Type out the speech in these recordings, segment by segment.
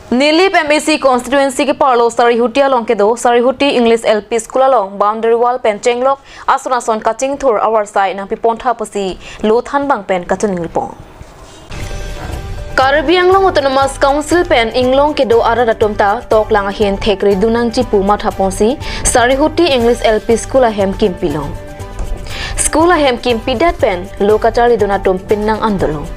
Nilip MAC constituency ke parlo Sarihuti alongke do Sarihuti English LP school along boundary wall pen chenglok asunason kaching thur our side nang pipontha pasi lothan bang pen kachoningri pong Caribbean long autonomous council pen inglong ke do ara ratomta tok lang hen thekri dunang chipu matha ponsi Sarihuti English LP school ahem kimpilong school ahem kimpidat pen lokachari donatom pinnang andolong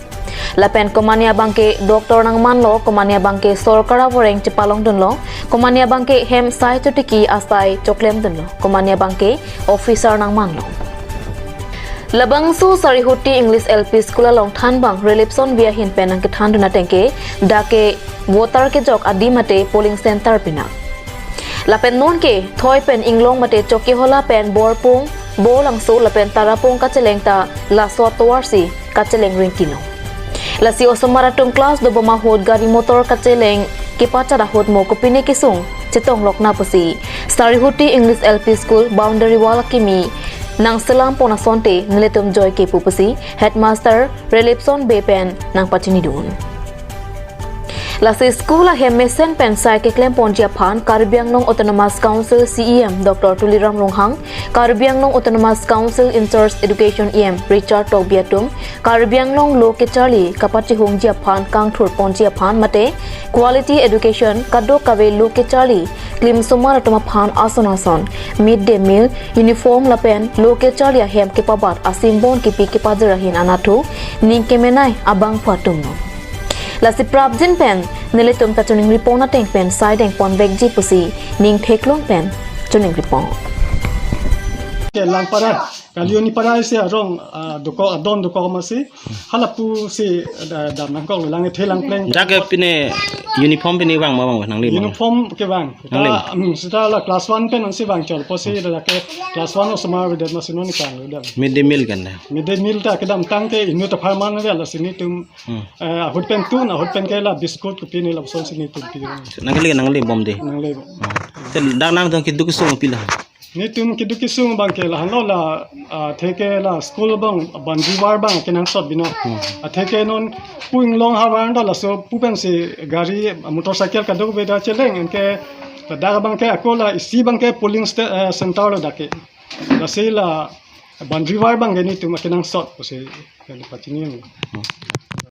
Lapen komania bangke doktor nang manlo komania bangke sorkara woreng cepalong dunlo komania bangke hem sai chutiki asai choklem dunlo komania bangke officer nang manlo Labangsu Sarihuti English LP school along thanbang relipson via hin penang ke thanduna tengke dake voter ke jok adi mate polling center pina Lapen non ke thoi pen inglong mate choki hola pen borpung bolangsu lapen tarapung kachelengta la sotwarsi kacheleng ring kilo Lasi osomaratum class do boma hod gari motor kacheleng kipachara hod mo kopine kisung chitong lokna pusi Sarihuti English LP school boundary wall kimi nang selam pona sonte niletum joy ke pupusi Headmaster relipson bepen nang pachinidun Lasi school a hemesen pen sai ke klem ponjia phan Caribbean long autonomous council CEM Dr. Tuliram Ronghang Caribbean long autonomous council in charge education EM Richard Tobiatum Caribbean long lo ke charli kapati hongjia phan kang thur ponjia phan mate quality education kado kave lo ke charli klim somar atoma phan asonason midday meal uniform lapen lo ke charli hem ke pabat asimbon ki pi ke pajrahin anathu ning kemenai abang phatum Lasi prabjin pen nilitum kachoningri pona teng pen sai deng pon vegji pusi ning theklong pen choningri pon ke lang para kalioni para se rong doko adon doko masi halapu se dam nang ko lang thelang pleng jage pine uniform pine bang ma bang nang le uniform ke bang sita la class 1 pen ansi bang chol posi da ke class 1 osma with that masino ni kan da midday meal kan midday meal ta ke dam tang ke inu ta farman ne la sini tum hot pen tu na hot pen ke la biscuit ku pine la sol sini tum pi nang le bom de nang le tel dang nang tong kiduk sung pila ni tum kiduki sung bang ke la hanlo la theke la school bang banji war bang kenang sot bino theke non puing long hawan da la so pupen se gari motorcycle ka dog beda cheleng ke da bang ke akola isi bang ke polling center lo dake la se la banji war bang ni tum kenang sot se ke pachini